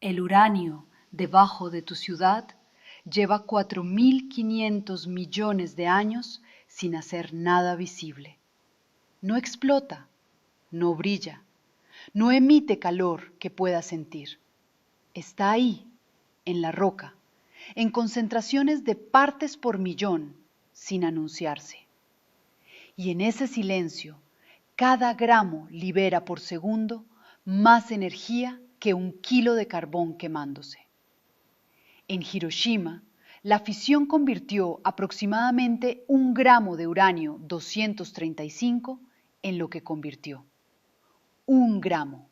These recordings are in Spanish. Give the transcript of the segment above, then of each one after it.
El uranio debajo de tu ciudad lleva 4.500 millones de años sin hacer nada visible. No explota, no brilla, no emite calor que puedas sentir. Está ahí, en la roca, en concentraciones de partes por millón, sin anunciarse. Y en ese silencio, cada gramo libera por segundo más energía que 1 kilo de carbón quemándose. En Hiroshima, la fisión convirtió aproximadamente 1 gramo de uranio 235 en lo que convirtió. 1 gramo,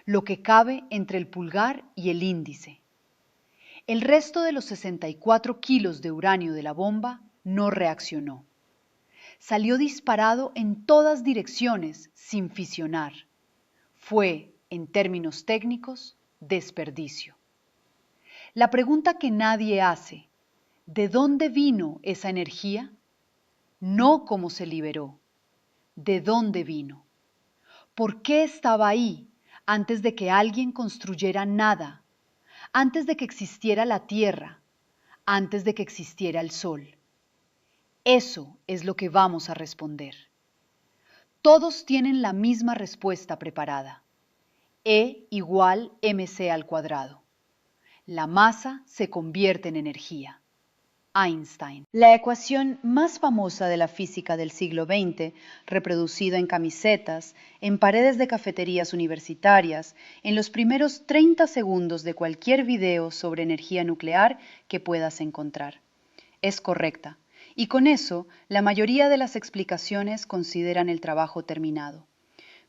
lo que cabe entre el pulgar y el índice. El resto de los 64 kilos de uranio de la bomba no reaccionó. Salió disparado en todas direcciones sin fisionar. Fue, en términos técnicos, desperdicio. La pregunta que nadie hace, ¿de dónde vino esa energía? No cómo se liberó. ¿De dónde vino? ¿Por qué estaba ahí antes de que alguien construyera nada? Antes de que existiera la Tierra, antes de que existiera el Sol. Eso es lo que vamos a responder. Todos tienen la misma respuesta preparada. E igual mc². La masa se convierte en energía. Einstein. La ecuación más famosa de la física del siglo XX, reproducida en camisetas, en paredes de cafeterías universitarias, en los primeros 30 segundos de cualquier video sobre energía nuclear que puedas encontrar. Es correcta, y con eso la mayoría de las explicaciones consideran el trabajo terminado.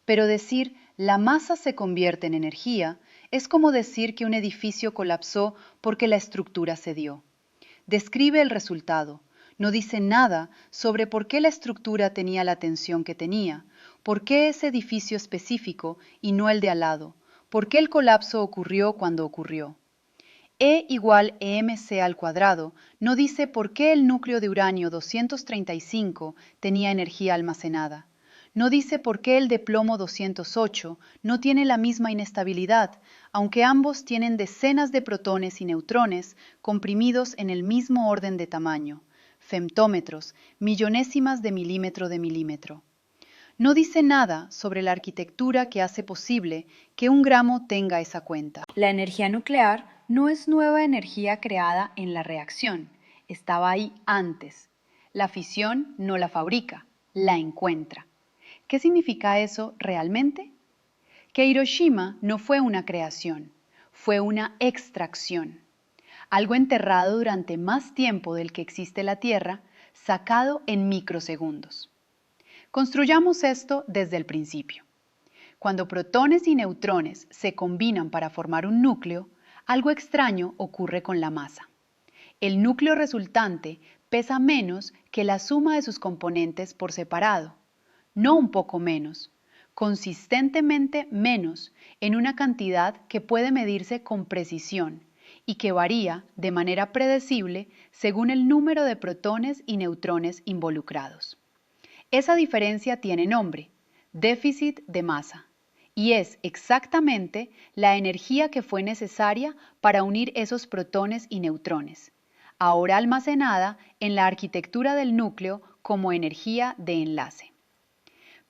Pero decir la masa se convierte en energía es como decir que un edificio colapsó porque la estructura cedió. Describe el resultado, no dice nada sobre por qué la estructura tenía la tensión que tenía, por qué ese edificio específico y no el de al lado, por qué el colapso ocurrió cuando ocurrió. E igual mc² no dice por qué el núcleo de uranio 235 tenía energía almacenada. No dice por qué el de plomo 208 no tiene la misma inestabilidad, aunque ambos tienen decenas de protones y neutrones comprimidos en el mismo orden de tamaño, femtómetros, millonésimas de milímetro. No dice nada sobre la arquitectura que hace posible que 1 gramo tenga esa cuenta. La energía nuclear no es nueva energía creada en la reacción, estaba ahí antes. La fisión no la fabrica, la encuentra. ¿Qué significa eso realmente? Que Hiroshima no fue una creación, fue una extracción. Algo enterrado durante más tiempo del que existe la Tierra, sacado en microsegundos. Construyamos esto desde el principio. Cuando protones y neutrones se combinan para formar un núcleo, algo extraño ocurre con la masa. El núcleo resultante pesa menos que la suma de sus componentes por separado. No un poco menos, consistentemente menos en una cantidad que puede medirse con precisión y que varía de manera predecible según el número de protones y neutrones involucrados. Esa diferencia tiene nombre, déficit de masa, y es exactamente la energía que fue necesaria para unir esos protones y neutrones, ahora almacenada en la arquitectura del núcleo como energía de enlace.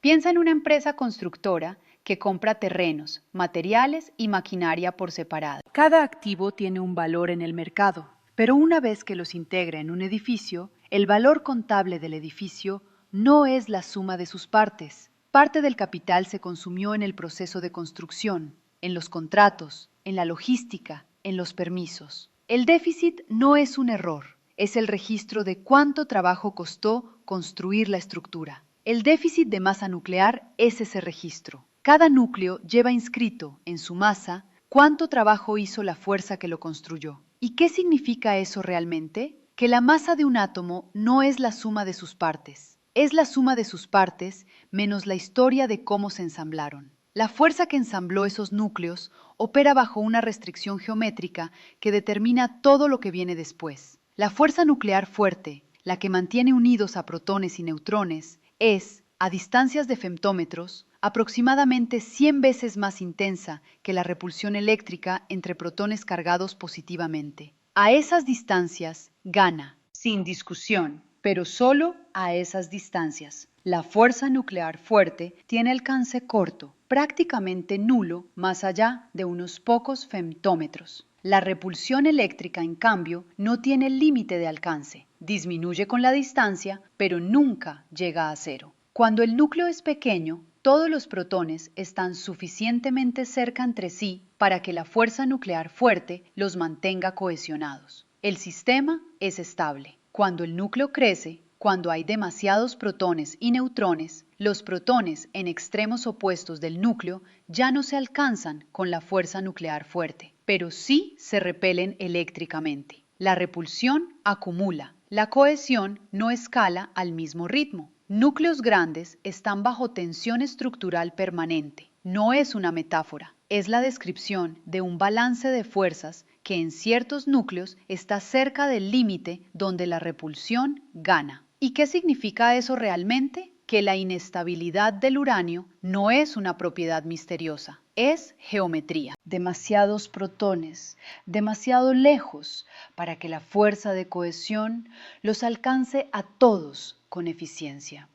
Piensa en una empresa constructora que compra terrenos, materiales y maquinaria por separado. Cada activo tiene un valor en el mercado, pero una vez que los integra en un edificio, el valor contable del edificio no es la suma de sus partes. Parte del capital se consumió en el proceso de construcción, en los contratos, en la logística, en los permisos. El déficit no es un error, es el registro de cuánto trabajo costó construir la estructura. El déficit de masa nuclear es ese registro. Cada núcleo lleva inscrito en su masa cuánto trabajo hizo la fuerza que lo construyó. ¿Y qué significa eso realmente? Que la masa de un átomo no es la suma de sus partes. Es la suma de sus partes menos la historia de cómo se ensamblaron. La fuerza que ensambló esos núcleos opera bajo una restricción geométrica que determina todo lo que viene después. La fuerza nuclear fuerte, la que mantiene unidos a protones y neutrones, es, a distancias de femtómetros, aproximadamente 100 veces más intensa que la repulsión eléctrica entre protones cargados positivamente. A esas distancias gana, sin discusión, pero solo a esas distancias. La fuerza nuclear fuerte tiene alcance corto, prácticamente nulo, más allá de unos pocos femtómetros. La repulsión eléctrica, en cambio, no tiene límite de alcance. Disminuye con la distancia, pero nunca llega a cero. Cuando el núcleo es pequeño, todos los protones están suficientemente cerca entre sí para que la fuerza nuclear fuerte los mantenga cohesionados. El sistema es estable. Cuando el núcleo crece, cuando hay demasiados protones y neutrones, los protones en extremos opuestos del núcleo ya no se alcanzan con la fuerza nuclear fuerte, pero sí se repelen eléctricamente. La repulsión acumula. La cohesión no escala al mismo ritmo. Núcleos grandes están bajo tensión estructural permanente. No es una metáfora, es la descripción de un balance de fuerzas que en ciertos núcleos está cerca del límite donde la repulsión gana. ¿Y qué significa eso realmente? Que la inestabilidad del uranio no es una propiedad misteriosa, es geometría. Demasiados protones, demasiado lejos para que la fuerza de cohesión los alcance a todos con eficiencia.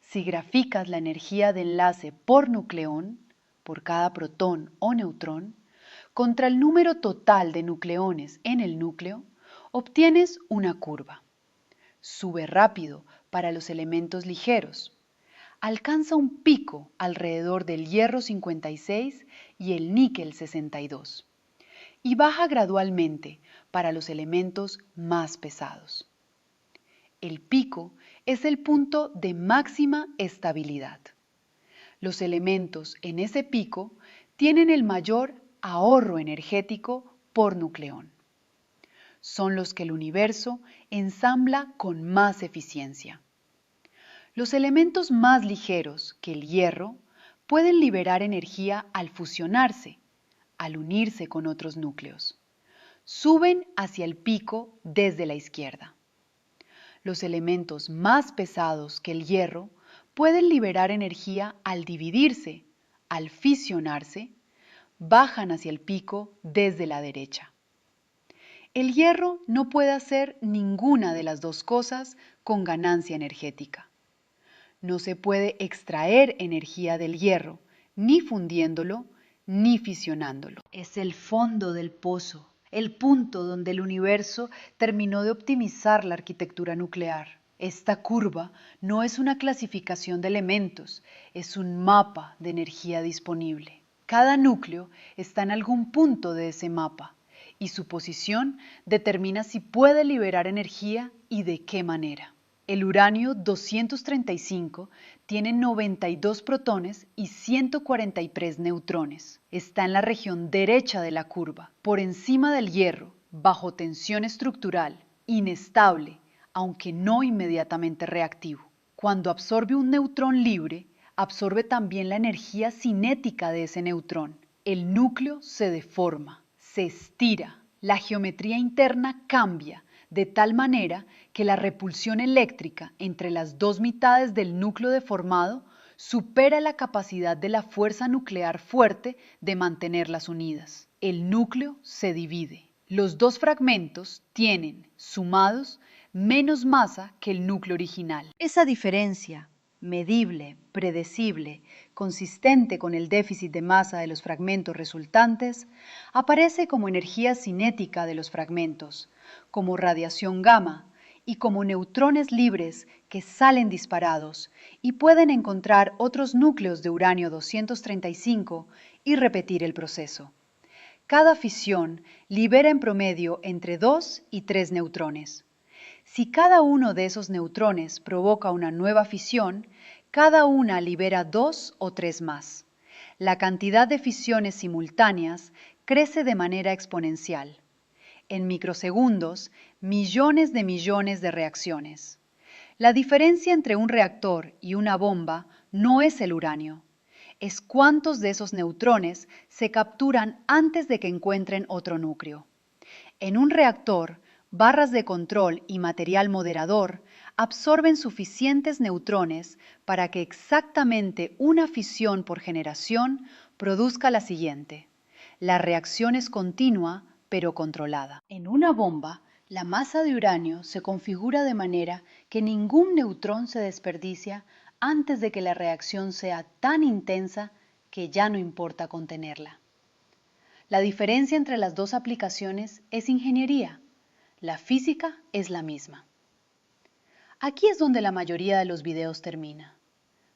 Si graficas la energía de enlace por nucleón, por cada protón o neutrón, contra el número total de nucleones en el núcleo, obtienes una curva. Sube rápido para los elementos ligeros. Alcanza un pico alrededor del hierro 56 y el níquel 62. Y baja gradualmente para los elementos más pesados. El pico es el punto de máxima estabilidad. Los elementos en ese pico tienen el mayor ahorro energético por nucleón. Son los que el universo ensambla con más eficiencia. Los elementos más ligeros que el hierro pueden liberar energía al fusionarse, al unirse con otros núcleos. Suben hacia el pico desde la izquierda. Los elementos más pesados que el hierro pueden liberar energía al dividirse, al fisionarse, bajan hacia el pico desde la derecha. El hierro no puede hacer ninguna de las dos cosas con ganancia energética. No se puede extraer energía del hierro, ni fundiéndolo, ni fisionándolo. Es el fondo del pozo, el punto donde el universo terminó de optimizar la arquitectura nuclear. Esta curva no es una clasificación de elementos, es un mapa de energía disponible. Cada núcleo está en algún punto de ese mapa y su posición determina si puede liberar energía y de qué manera. El uranio 235 tiene 92 protones y 143 neutrones. Está en la región derecha de la curva, por encima del hierro, bajo tensión estructural, inestable, aunque no inmediatamente reactivo. Cuando absorbe un neutrón libre, absorbe también la energía cinética de ese neutrón. El núcleo se deforma, se estira, la geometría interna cambia, de tal manera que la repulsión eléctrica entre las dos mitades del núcleo deformado supera la capacidad de la fuerza nuclear fuerte de mantenerlas unidas. El núcleo se divide. Los dos fragmentos tienen, sumados, menos masa que el núcleo original. Esa diferencia, medible, predecible, consistente con el déficit de masa de los fragmentos resultantes, aparece como energía cinética de los fragmentos, como radiación gamma y como neutrones libres que salen disparados y pueden encontrar otros núcleos de uranio 235 y repetir el proceso. Cada fisión libera en promedio entre 2 y 3 neutrones. Si cada uno de esos neutrones provoca una nueva fisión, cada una libera 2 o 3 más. La cantidad de fisiones simultáneas crece de manera exponencial. En microsegundos, millones de reacciones. La diferencia entre un reactor y una bomba no es el uranio, es cuántos de esos neutrones se capturan antes de que encuentren otro núcleo. En un reactor, barras de control y material moderador absorben suficientes neutrones para que exactamente una fisión por generación produzca la siguiente. La reacción es continua, pero controlada. En una bomba, la masa de uranio se configura de manera que ningún neutrón se desperdicia antes de que la reacción sea tan intensa que ya no importa contenerla. La diferencia entre las dos aplicaciones es ingeniería. La física es la misma. Aquí es donde la mayoría de los videos termina.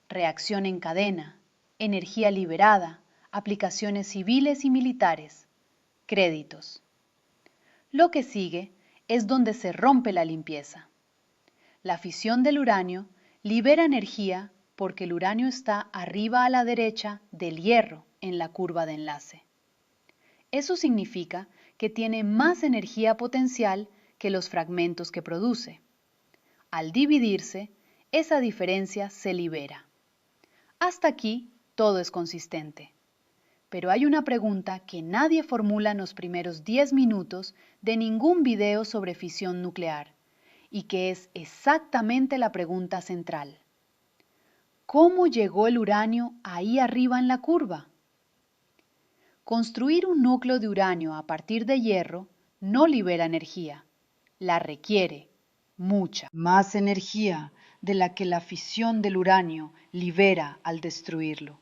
Reacción en cadena, energía liberada, aplicaciones civiles y militares, créditos. Lo que sigue es donde se rompe la limpieza. La fisión del uranio libera energía porque el uranio está arriba a la derecha del hierro en la curva de enlace. Eso significa que tiene más energía potencial que los fragmentos que produce. Al dividirse, esa diferencia se libera. Hasta aquí todo es consistente. Pero hay una pregunta que nadie formula en los primeros 10 minutos de ningún video sobre fisión nuclear, y que es exactamente la pregunta central. ¿Cómo llegó el uranio ahí arriba en la curva? Construir un núcleo de uranio a partir de hierro no libera energía, la requiere, mucha. Más energía de la que la fisión del uranio libera al destruirlo.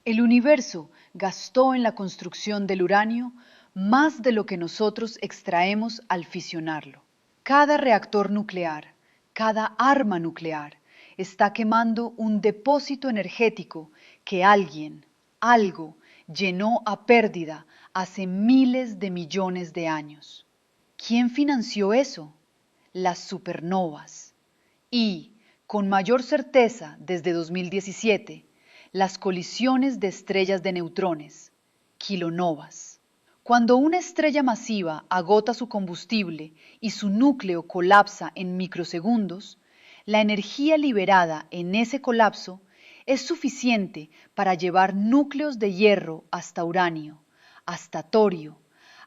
El universo gastó en la construcción del uranio más de lo que nosotros extraemos al fisionarlo. Cada reactor nuclear, cada arma nuclear, está quemando un depósito energético que alguien, algo, llenó a pérdida hace miles de millones de años. ¿Quién financió eso? Las supernovas. Y, con mayor certeza desde 2017, las colisiones de estrellas de neutrones, kilonovas. Cuando una estrella masiva agota su combustible y su núcleo colapsa en microsegundos, la energía liberada en ese colapso es suficiente para llevar núcleos de hierro hasta uranio, hasta torio,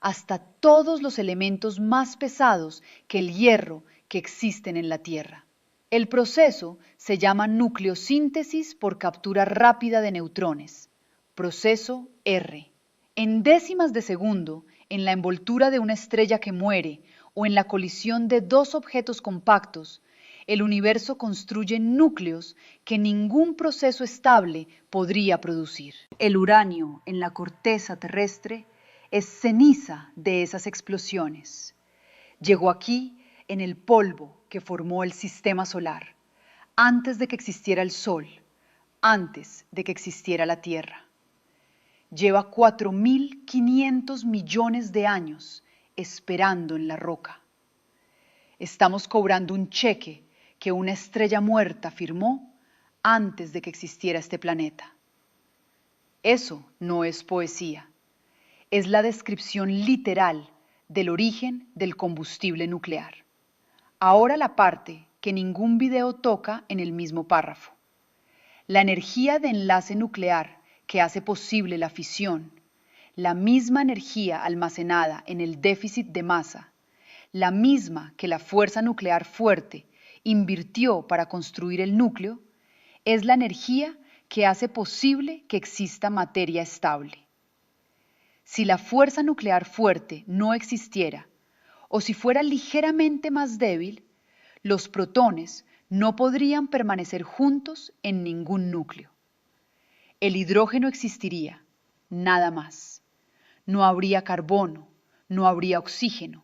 hasta todos los elementos más pesados que el hierro que existen en la Tierra. El proceso se llama nucleosíntesis por captura rápida de neutrones, proceso R. En décimas de segundo, en la envoltura de una estrella que muere o en la colisión de dos objetos compactos, el universo construye núcleos que ningún proceso estable podría producir. El uranio en la corteza terrestre es ceniza de esas explosiones. Llegó aquí en el polvo que formó el sistema solar, antes de que existiera el Sol, antes de que existiera la Tierra. Lleva 4.500 millones de años esperando en la roca. Estamos cobrando un cheque que una estrella muerta firmó antes de que existiera este planeta. Eso no es poesía, es la descripción literal del origen del combustible nuclear. Ahora la parte que ningún video toca en el mismo párrafo. La energía de enlace nuclear que hace posible la fisión, la misma energía almacenada en el déficit de masa, la misma que la fuerza nuclear fuerte invirtió para construir el núcleo, es la energía que hace posible que exista materia estable. Si la fuerza nuclear fuerte no existiera, o si fuera ligeramente más débil, los protones no podrían permanecer juntos en ningún núcleo. El hidrógeno existiría, nada más. No habría carbono, no habría oxígeno,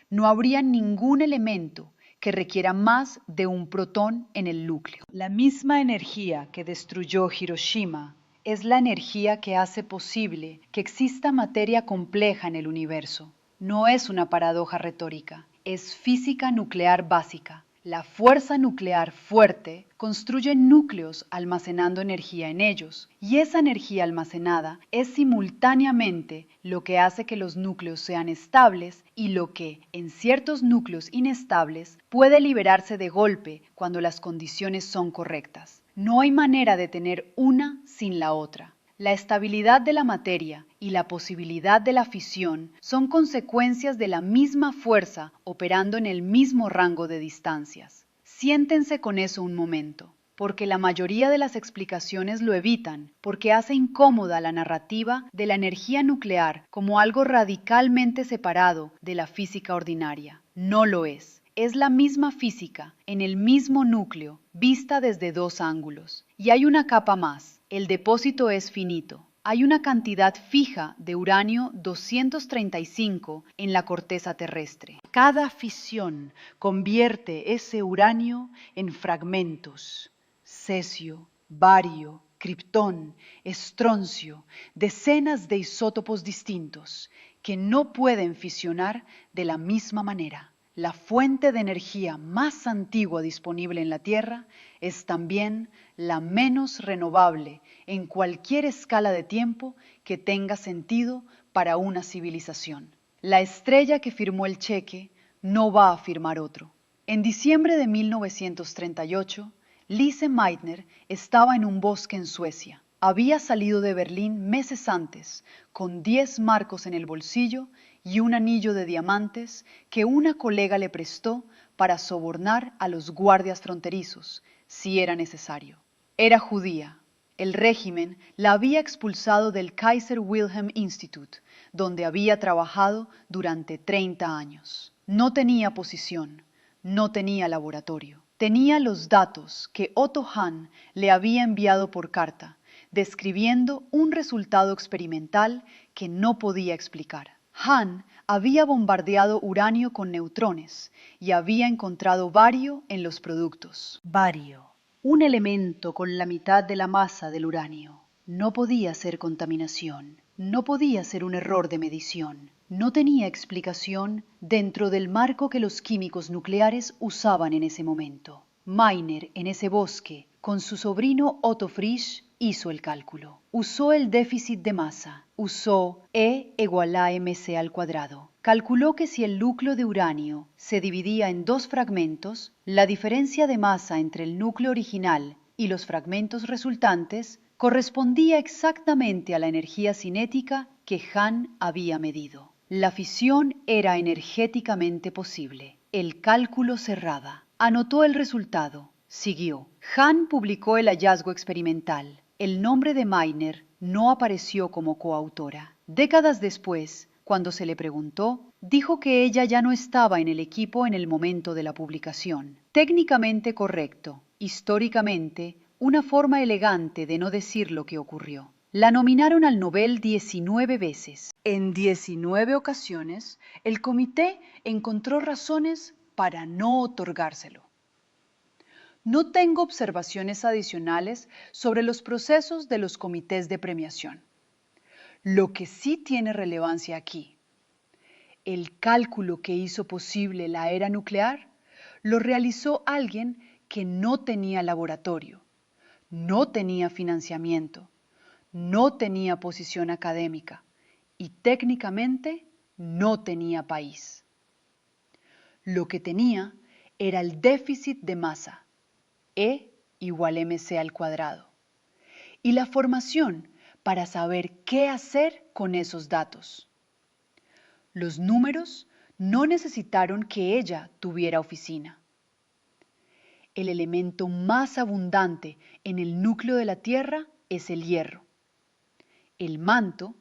no habría ningún elemento que requiera más de un protón en el núcleo. La misma energía que destruyó Hiroshima es la energía que hace posible que exista materia compleja en el universo. No es una paradoja retórica, es física nuclear básica. La fuerza nuclear fuerte construye núcleos almacenando energía en ellos, y esa energía almacenada es simultáneamente lo que hace que los núcleos sean estables y lo que, en ciertos núcleos inestables, puede liberarse de golpe cuando las condiciones son correctas. No hay manera de tener una sin la otra. La estabilidad de la materia y la posibilidad de la fisión son consecuencias de la misma fuerza operando en el mismo rango de distancias. Siéntense con eso un momento, porque la mayoría de las explicaciones lo evitan, porque hace incómoda la narrativa de la energía nuclear como algo radicalmente separado de la física ordinaria. No lo es. Es la misma física, en el mismo núcleo, vista desde dos ángulos. Y hay una capa más. El depósito es finito. Hay una cantidad fija de uranio 235 en la corteza terrestre. Cada fisión convierte ese uranio en fragmentos: cesio, bario, kriptón, estroncio, decenas de isótopos distintos que no pueden fisionar de la misma manera. La fuente de energía más antigua disponible en la Tierra es también la menos renovable en cualquier escala de tiempo que tenga sentido para una civilización. La estrella que firmó el cheque no va a firmar otro. En diciembre de 1938, Lise Meitner estaba en un bosque en Suecia. Había salido de Berlín meses antes, con 10 marcos en el bolsillo y un anillo de diamantes que una colega le prestó para sobornar a los guardias fronterizos, si era necesario. Era judía. El régimen la había expulsado del Kaiser Wilhelm Institute, donde había trabajado durante 30 años. No tenía posición, no tenía laboratorio. Tenía los datos que Otto Hahn le había enviado por carta, describiendo un resultado experimental que no podía explicar. Hahn había bombardeado uranio con neutrones y había encontrado bario en los productos. Bario, un elemento con la mitad de la masa del uranio. No podía ser contaminación, no podía ser un error de medición. No tenía explicación dentro del marco que los químicos nucleares usaban en ese momento. Meitner, en ese bosque, con su sobrino Otto Frisch, hizo el cálculo. Usó el déficit de masa. Usó E igual a mc al cuadrado. Calculó que si el núcleo de uranio se dividía en dos fragmentos, la diferencia de masa entre el núcleo original y los fragmentos resultantes correspondía exactamente a la energía cinética que Hahn había medido. La fisión era energéticamente posible. El cálculo cerraba. Anotó el resultado. Siguió. Hahn publicó el hallazgo experimental. El nombre de Meitner no apareció como coautora. Décadas después, cuando se le preguntó, dijo que ella ya no estaba en el equipo en el momento de la publicación. Técnicamente correcto, históricamente, una forma elegante de no decir lo que ocurrió. La nominaron al Nobel 19 veces. En 19 ocasiones, el comité encontró razones para no otorgárselo. No tengo observaciones adicionales sobre los procesos de los comités de premiación. Lo que sí tiene relevancia aquí, el cálculo que hizo posible la era nuclear lo realizó alguien que no tenía laboratorio, no tenía financiamiento, no tenía posición académica y técnicamente no tenía país. Lo que tenía era el déficit de masa, E igual mc al cuadrado, y la formación para saber qué hacer con esos datos. Los números no necesitaron que ella tuviera oficina. El elemento más abundante en el núcleo de la Tierra es el hierro. El manto,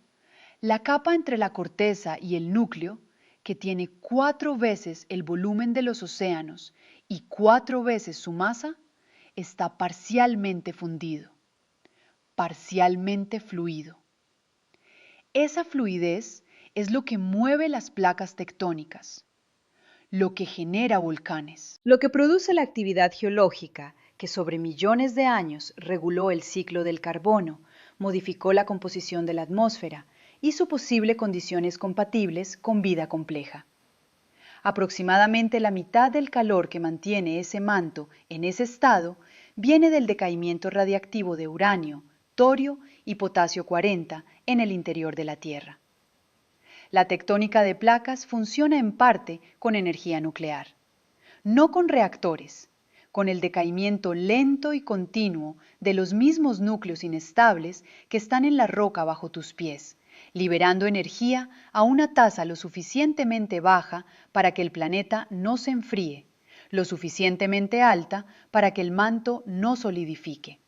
la capa entre la corteza y el núcleo, que tiene 4 veces el volumen de los océanos y 4 veces su masa, está parcialmente fundido, parcialmente fluido. Esa fluidez es lo que mueve las placas tectónicas, lo que genera volcanes, lo que produce la actividad geológica que sobre millones de años reguló el ciclo del carbono, modificó la composición de la atmósfera, hizo posible condiciones compatibles con vida compleja. Aproximadamente la mitad del calor que mantiene ese manto en ese estado viene del decaimiento radiactivo de uranio, torio y potasio 40 en el interior de la Tierra. La tectónica de placas funciona en parte con energía nuclear, no con reactores, con el decaimiento lento y continuo de los mismos núcleos inestables que están en la roca bajo tus pies, liberando energía a una tasa lo suficientemente baja para que el planeta no se enfríe, lo suficientemente alta para que el manto no solidifique.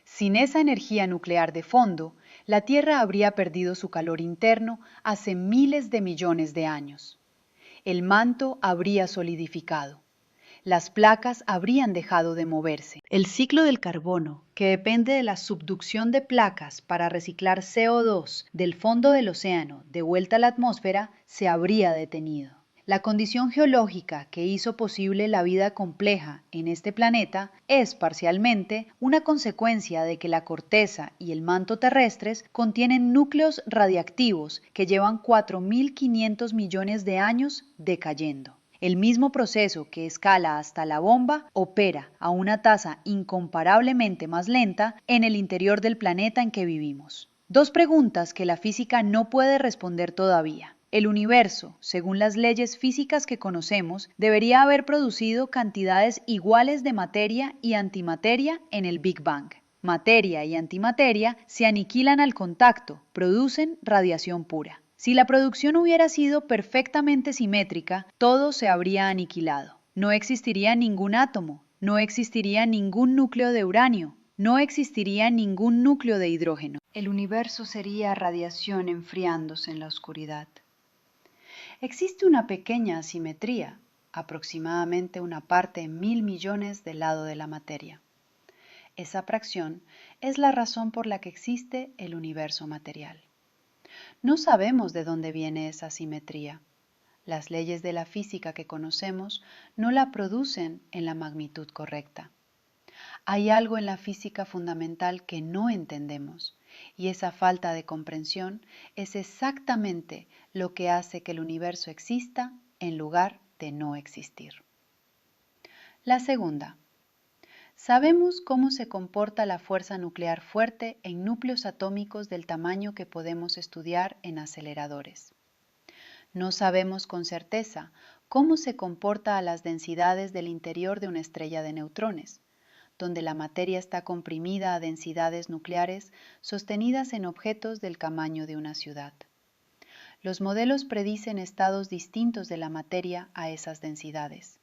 Sin esa energía nuclear de fondo, la Tierra habría perdido su calor interno hace miles de millones de años. El manto habría solidificado. Las placas habrían dejado de moverse. El ciclo del carbono, que depende de la subducción de placas para reciclar CO2 del fondo del océano de vuelta a la atmósfera, se habría detenido. La condición geológica que hizo posible la vida compleja en este planeta es parcialmente una consecuencia de que la corteza y el manto terrestres contienen núcleos radiactivos que llevan 4.500 millones de años decayendo. El mismo proceso que escala hasta la bomba opera a una tasa incomparablemente más lenta en el interior del planeta en que vivimos. Dos preguntas que la física no puede responder todavía. El universo, según las leyes físicas que conocemos, debería haber producido cantidades iguales de materia y antimateria en el Big Bang. Materia y antimateria se aniquilan al contacto, producen radiación pura. Si la producción hubiera sido perfectamente simétrica, todo se habría aniquilado. No existiría ningún átomo, no existiría ningún núcleo de uranio, no existiría ningún núcleo de hidrógeno. El universo sería radiación enfriándose en la oscuridad. Existe una pequeña asimetría, aproximadamente una parte en 1.000 millones del lado de la materia. Esa fracción es la razón por la que existe el universo material. No sabemos de dónde viene esa asimetría. Las leyes de la física que conocemos no la producen en la magnitud correcta. Hay algo en la física fundamental que no entendemos, y esa falta de comprensión es exactamente lo que hace que el universo exista en lugar de no existir. La segunda. Sabemos cómo se comporta la fuerza nuclear fuerte en núcleos atómicos del tamaño que podemos estudiar en aceleradores. No sabemos con certeza cómo se comporta a las densidades del interior de una estrella de neutrones, donde la materia está comprimida a densidades nucleares sostenidas en objetos del tamaño de una ciudad. Los modelos predicen estados distintos de la materia a esas densidades: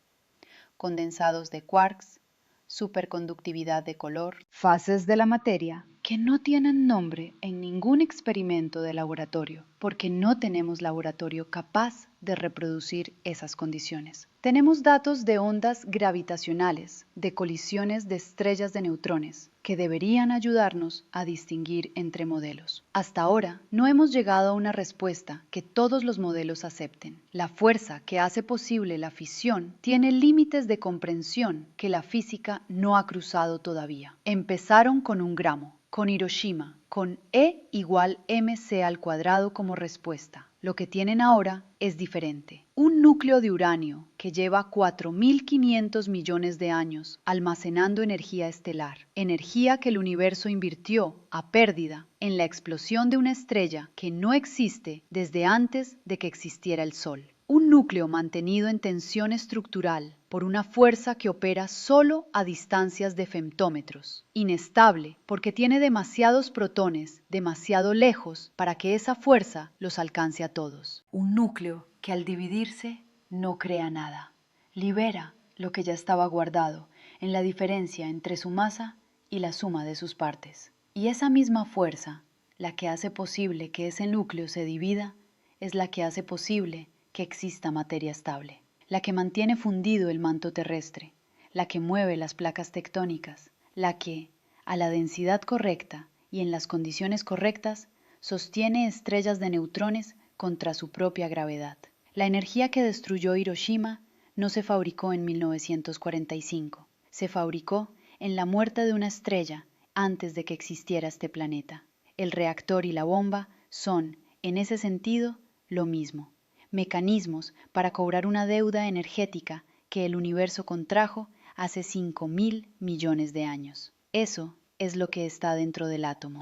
condensados de quarks, superconductividad de color, fases de la materia que no tienen nombre en ningún experimento de laboratorio, porque no tenemos laboratorio capaz de reproducir esas condiciones. Tenemos datos de ondas gravitacionales, de colisiones de estrellas de neutrones, que deberían ayudarnos a distinguir entre modelos. Hasta ahora, no hemos llegado a una respuesta que todos los modelos acepten. La fuerza que hace posible la fisión tiene límites de comprensión que la física no ha cruzado todavía. Empezaron con 1 gramo, con Hiroshima, con E igual mc² como respuesta. Lo que tienen ahora es diferente. Un núcleo de uranio que lleva 4.500 millones de años almacenando energía estelar, energía que el universo invirtió a pérdida en la explosión de una estrella que no existe desde antes de que existiera el Sol. Un núcleo mantenido en tensión estructural por una fuerza que opera solo a distancias de femtómetros. Inestable porque tiene demasiados protones demasiado lejos para que esa fuerza los alcance a todos. Un núcleo que al dividirse no crea nada. Libera lo que ya estaba guardado en la diferencia entre su masa y la suma de sus partes. Y esa misma fuerza, la que hace posible que ese núcleo se divida, es la que hace posible que exista materia estable, la que mantiene fundido el manto terrestre, la que mueve las placas tectónicas, la que, a la densidad correcta y en las condiciones correctas, sostiene estrellas de neutrones contra su propia gravedad. La energía que destruyó Hiroshima no se fabricó en 1945, se fabricó en la muerte de una estrella antes de que existiera este planeta. El reactor y la bomba son, en ese sentido, lo mismo. Mecanismos para cobrar una deuda energética que el universo contrajo hace 5.000 millones de años. Eso es lo que está dentro del átomo.